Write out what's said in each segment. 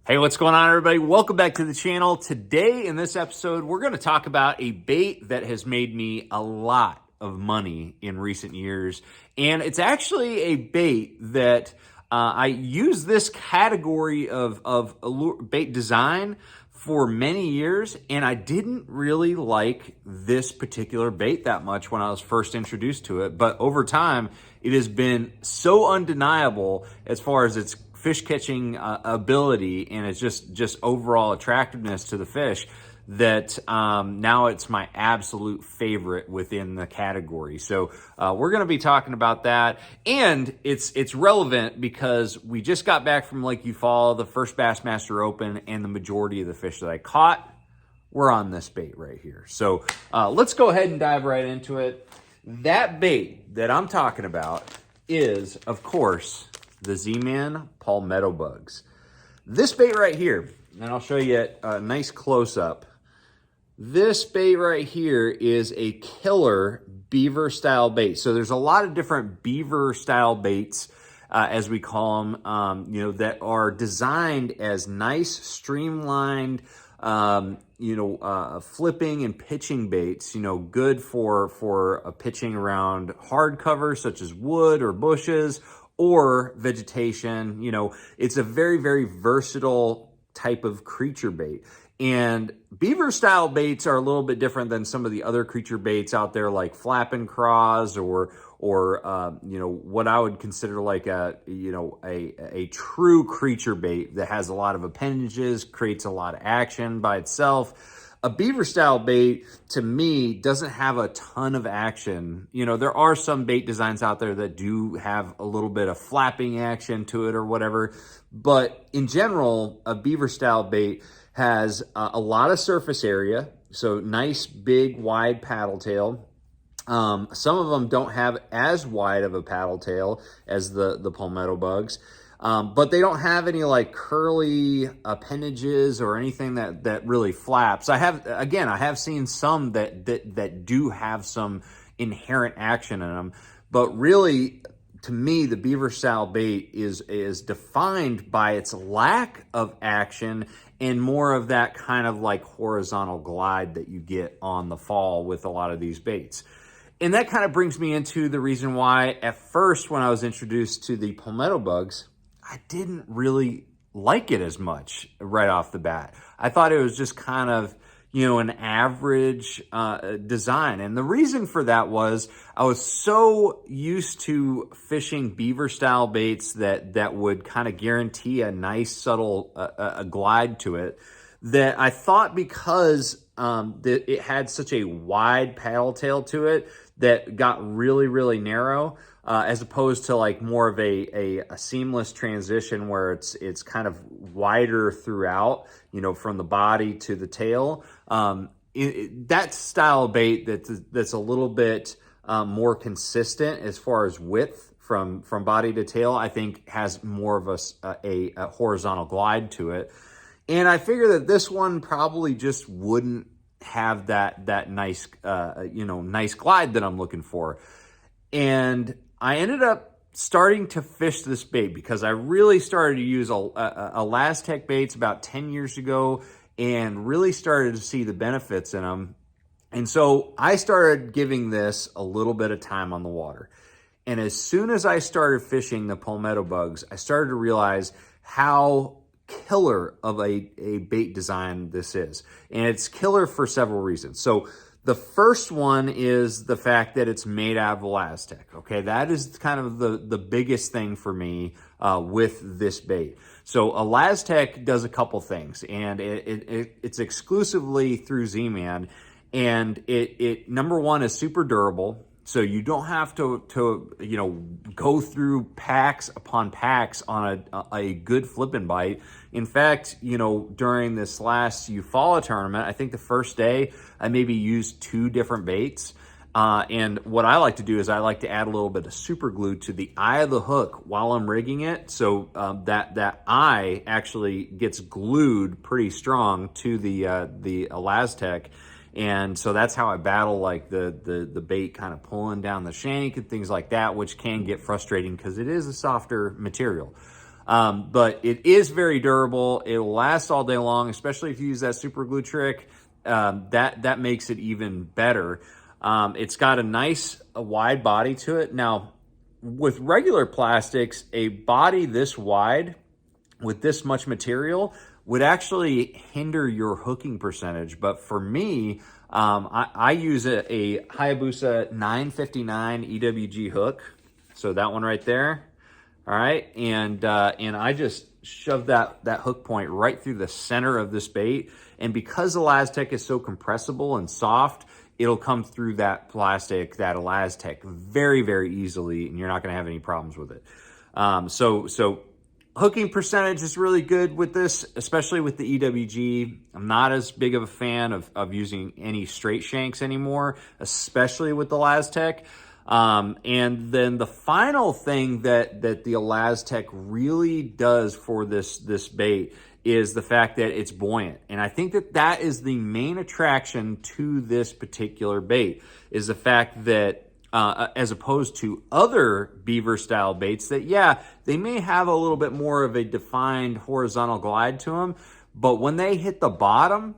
Hey, what's going on, everybody? Welcome back to the channel. Today in this episode, we're going to talk about a bait that has made me a lot of money in recent years. And it's actually a bait that I use this category of bait design for many years, and I didn't really like this particular bait that much when I was first introduced to it. But over time, it has been so undeniable as far as its fish catching ability and it's just overall attractiveness to the fish that now it's my absolute favorite within the category. So we're going to be talking about that, and it's relevant because we just got back from Lake Eufaula, the first Bassmaster Open, and the majority of the fish that I caught were on this bait right here. So let's go ahead and dive right into it. That bait that I'm talking about is, of course, the Z-Man Palmetto BugZ. This bait right here, and I'll show you a nice close-up. This bait right here is a killer beaver-style bait. So there's a lot of different beaver-style baits, as we call them, that are designed as nice, streamlined, flipping and pitching baits, good for pitching around hard cover such as wood or bushes, or vegetation. It's a very, very versatile type of creature bait. And beaver style baits are a little bit different than some of the other creature baits out there, like flapping craws or what I would consider like a true creature bait that has a lot of appendages, creates a lot of action by itself. A beaver style bait, to me, doesn't have a ton of action. There are some bait designs out there that do have a little bit of flapping action to it or whatever. But in general, a beaver style bait has a lot of surface area. So nice, big, wide paddle tail. Some of them don't have as wide of a paddle tail as the Palmetto BugZ. But they don't have any like curly appendages or anything that really flaps. I have seen some that do have some inherent action in them, but really, to me, the beaver style bait is defined by its lack of action and more of that kind of like horizontal glide that you get on the fall with a lot of these baits. And that kind of brings me into the reason why at first when I was introduced to the Palmetto BugZ, I didn't really like it as much right off the bat. I thought it was just kind of, an average design. And the reason for that was I was so used to fishing beaver style baits that would kind of guarantee a nice subtle a glide to it, that I thought because that it had such a wide paddle tail to it that got really, really narrow, as opposed to like more of a seamless transition where it's kind of wider throughout, from the body to the tail. That style of bait that's a little bit more consistent as far as width from body to tail, I think has more of a horizontal glide to it. And I figure that this one probably just wouldn't have that nice, nice glide that I'm looking for. And I ended up starting to fish this bait because I really started to use Elastec baits about 10 years ago and really started to see the benefits in them. And so I started giving this a little bit of time on the water. And as soon as I started fishing the Palmetto BugZ, I started to realize how killer of a bait design this is. And it's killer for several reasons. So the first one is the fact that it's made out of Elastec. Okay, that is kind of the biggest thing for me with this bait. So Elastec does a couple things, and it's exclusively through Z-Man, and it number one is super durable. So you don't have to go through packs upon packs on a good flipping bite. In fact, during this last Eufaula tournament, I think the first day I maybe used 2 different baits. And what I like to do is I like to add a little bit of super glue to the eye of the hook while I'm rigging it. So that eye actually gets glued pretty strong to the Elastec. And so that's how I battle like the bait kind of pulling down the shank and things like that, which can get frustrating because it is a softer material. But it is very durable. It will last all day long, especially if you use that super glue trick. That makes it even better. It's got a wide body to it. Now, with regular plastics, a body this wide with this much material would actually hinder your hooking percentage. But for me, I use a Hayabusa 959 EWG hook. So that one right there. All right. And I just shove that hook point right through the center of this bait. And because the ElaZtech is so compressible and soft, it'll come through that plastic, that ElaZtech very, very easily, and you're not going to have any problems with it. So hooking percentage is really good with this, especially with the EWG. I'm not as big of a fan of using any straight shanks anymore, especially with the ElaZtech. And then the final thing that the ElaZtech really does for this bait is the fact that it's buoyant. And I think that is the main attraction to this particular bait, is the fact that as opposed to other beaver style baits that, yeah, they may have a little bit more of a defined horizontal glide to them, but when they hit the bottom,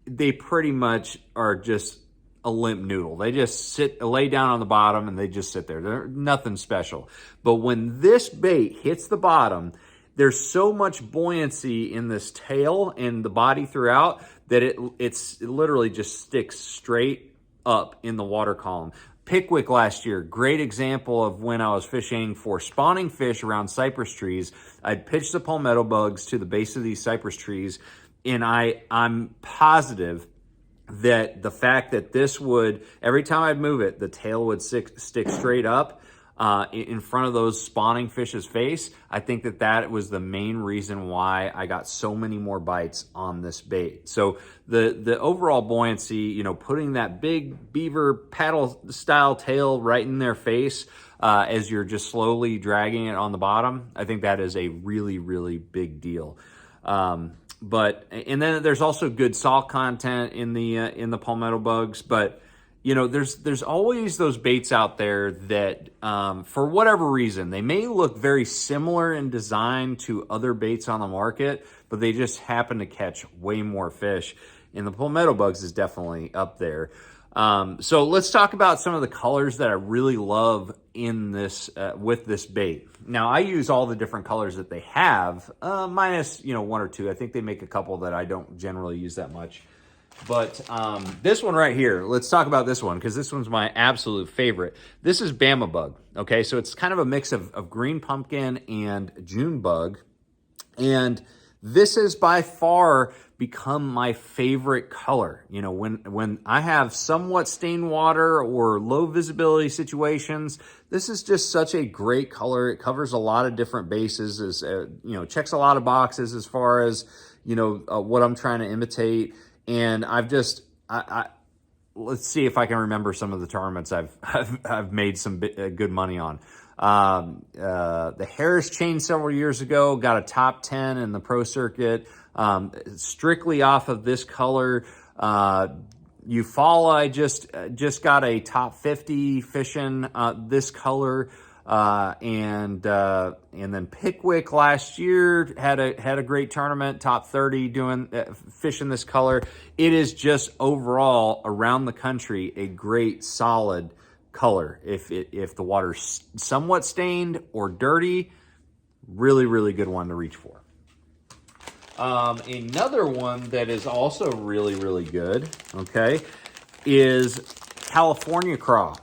they pretty much are just a limp noodle. They just lay down on the bottom and they just sit there. They're nothing special. But when this bait hits the bottom, there's so much buoyancy in this tail and the body throughout that it literally just sticks straight up in the water column. Pickwick last year, great example of when I was fishing for spawning fish around cypress trees. I'd pitch the palmetto bugs to the base of these cypress trees, and I'm positive that the fact that this would, every time I'd move it, the tail would stick straight up in front of those spawning fish's face. I think that was the main reason why I got so many more bites on this bait. So the overall buoyancy, putting that big beaver paddle style tail right in their face as you're just slowly dragging it on the bottom, I think that is a really, really big deal. And then there's also good salt content in the palmetto bugs, but there's always those baits out there that, for whatever reason, they may look very similar in design to other baits on the market, but they just happen to catch way more fish. And the palmetto bugs is definitely up there. So let's talk about some of the colors that I really love in this, with this bait. Now, I use all the different colors that they have, minus, one or two. I think they make a couple that I don't generally use that much. But this one right here, let's talk about this one, because this one's my absolute favorite. This is Bama Bug, okay? So it's kind of a mix of green pumpkin and June bug. And this has by far become my favorite color. When I have somewhat stained water or low visibility situations, this is just such a great color. It covers a lot of different bases, checks a lot of boxes as far as, what I'm trying to imitate. And let's see if I can remember some of the tournaments I've made some good money on. The Harris chain several years ago got a top 10 in the pro circuit, strictly off of this color. Eufaula, I just got a top 50 fishing this color. And then Pickwick last year had a great tournament, top 30 doing fishing this color. It is just overall around the country a great solid color. If the water's somewhat stained or dirty, really, really good one to reach for. Another one that is also really, really good, okay, is California Craw.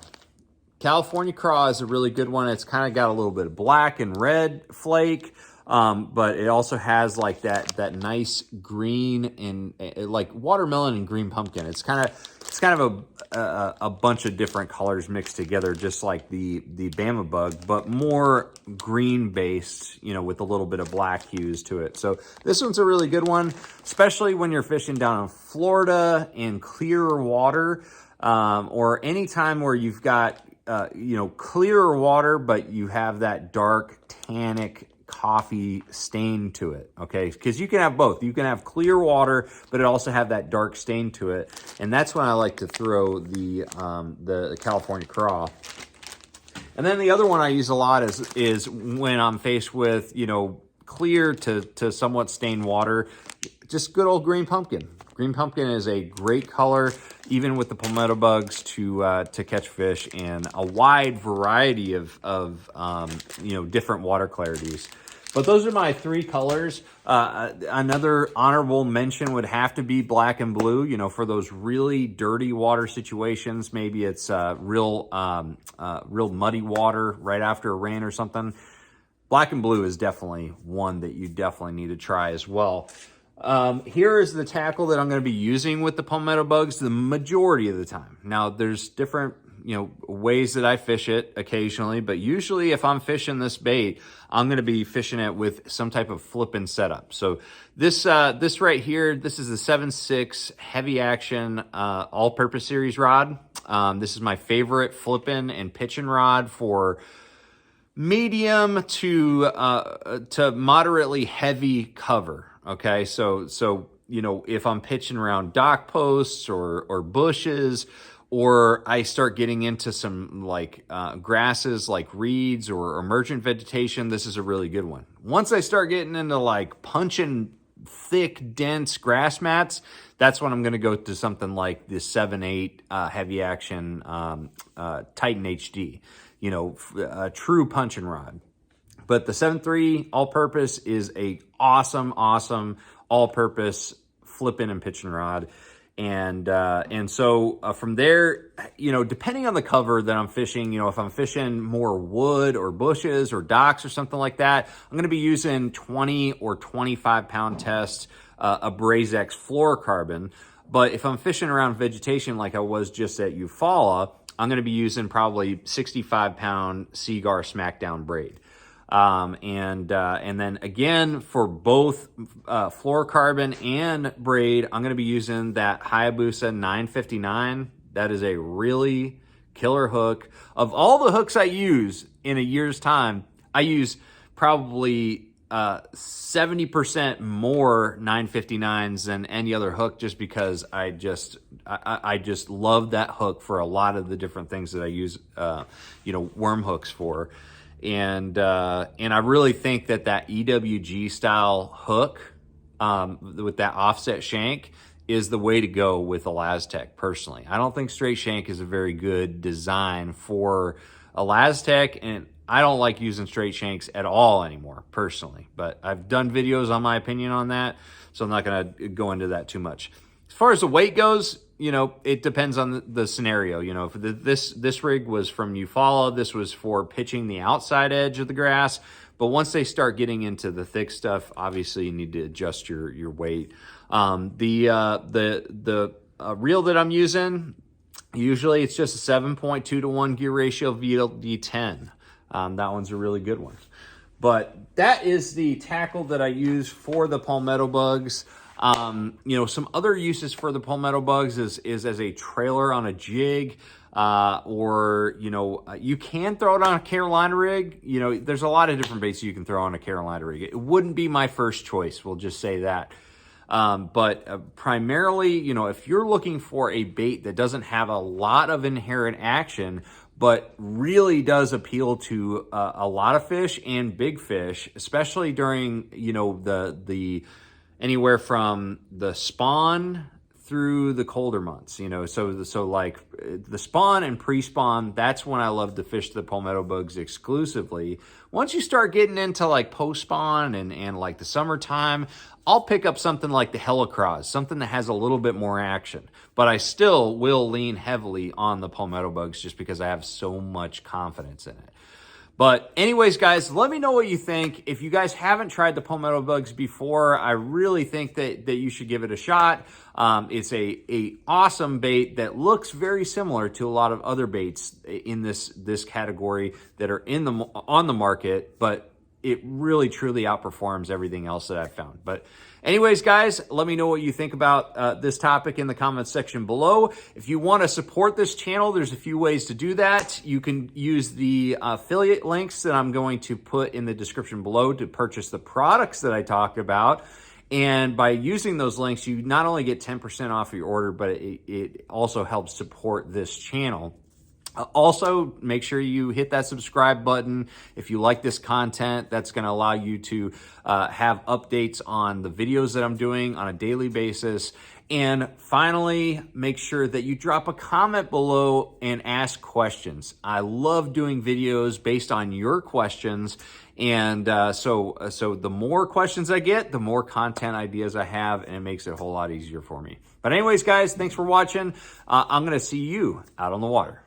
California Craw is a really good one. It's kind of got a little bit of black and red flake, but it also has like that nice green and like watermelon and green pumpkin. It's kind of a bunch of different colors mixed together, just like the Bama Bug, but more green based, with a little bit of black hues to it. So this one's a really good one, especially when you're fishing down in Florida in clearer water, or any time where you've got clearer water, but you have that dark tannic coffee stain to it, okay? Because you can have both. You can have clear water, but it also have that dark stain to it. And that's when I like to throw the California Craw. And then the other one I use a lot is when I'm faced with, clear to somewhat stained water. Just good old green pumpkin. Green pumpkin is a great color, even with the palmetto bugs, to catch fish, and a wide variety of different water clarities. But those are my 3 colors. Another honorable mention would have to be black and blue, for those really dirty water situations. Maybe it's real muddy water right after a rain or something. Black and blue is definitely one that you definitely need to try as well. Here is the tackle that I'm going to be using with the palmetto bugs the majority of the time. Now, there's different ways that I fish it occasionally, but usually if I'm fishing this bait, I'm going to be fishing it with some type of flipping setup. So this right here, this is the 7.6 heavy action all-purpose series rod. This is my favorite flipping and pitching rod for medium to moderately heavy cover. Okay, so if I'm pitching around dock posts or bushes, or I start getting into some like grasses like reeds or emergent vegetation, this is a really good one. Once I start getting into like punching thick, dense grass mats, that's when I'm going to go to something like the 7.8 heavy action Titan HD, a true punching rod. But the 7.3 all-purpose is a awesome all-purpose flipping and pitching rod. And so from there, depending on the cover that I'm fishing, if I'm fishing more wood or bushes or docks or something like that, I'm going to be using 20 or 25 pound test Abrazex fluorocarbon. But if I'm fishing around vegetation like I was just at Eufaula, I'm going to be using probably 65 pound Seagar Smackdown braid. And then again, for both fluorocarbon and braid, I'm going to be using that Hayabusa 959. That is a really killer hook. Of all the hooks I use in a year's time, I use probably 70% more 959s than any other hook, just because I just love that hook for a lot of the different things that I use worm hooks for. And I really think that EWG style hook with that offset shank is the way to go with Elastec personally. I don't think straight shank is a very good design for Elastec, and I don't like using straight shanks at all anymore personally. But I've done videos on my opinion on that, so I'm not going to go into that too much. As far as the weight goes, it depends on the scenario. If this rig was from Eufaula, this was for pitching the outside edge of the grass. But once they start getting into the thick stuff, obviously you need to adjust your weight. The reel that I'm using, usually it's just a 7.2 to 1 gear ratio VLD10. That one's a really good one. But that is the tackle that I use for the palmetto bugs. Some other uses for the palmetto bugs is as a trailer on a jig, or you can throw it on a Carolina rig. There's a lot of different baits you can throw on a Carolina rig. It wouldn't be my first choice, we'll just say that. But primarily, if you're looking for a bait that doesn't have a lot of inherent action, but really does appeal to a lot of fish and big fish, especially during the anywhere from the spawn through the colder months, so like the spawn and pre-spawn, that's when I love to fish the palmetto bugs exclusively. Once you start getting into like post-spawn and like the summertime, I'll pick up something like the Helicross, something that has a little bit more action, but I still will lean heavily on the palmetto bugs just because I have so much confidence in it. But anyways, guys, let me know what you think. If you guys haven't tried the palmetto bugs before, I really think that you should give it a shot. It's a awesome bait that looks very similar to a lot of other baits in this category that are on the market, but it really truly outperforms everything else that I've found. But anyways, guys, let me know what you think about this topic in the comments section below. If you want to support this channel, there's a few ways to do that. You can use the affiliate links that I'm going to put in the description below to purchase the products that I talked about. And by using those links, you not only get 10% off your order, but it also helps support this channel. Also, make sure you hit that subscribe button. If you like this content, that's going to allow you to have updates on the videos that I'm doing on a daily basis. And finally, make sure that you drop a comment below and ask questions. I love doing videos based on your questions. And so the more questions I get, the more content ideas I have, and it makes it a whole lot easier for me. But anyways, guys, thanks for watching. I'm going to see you out on the water.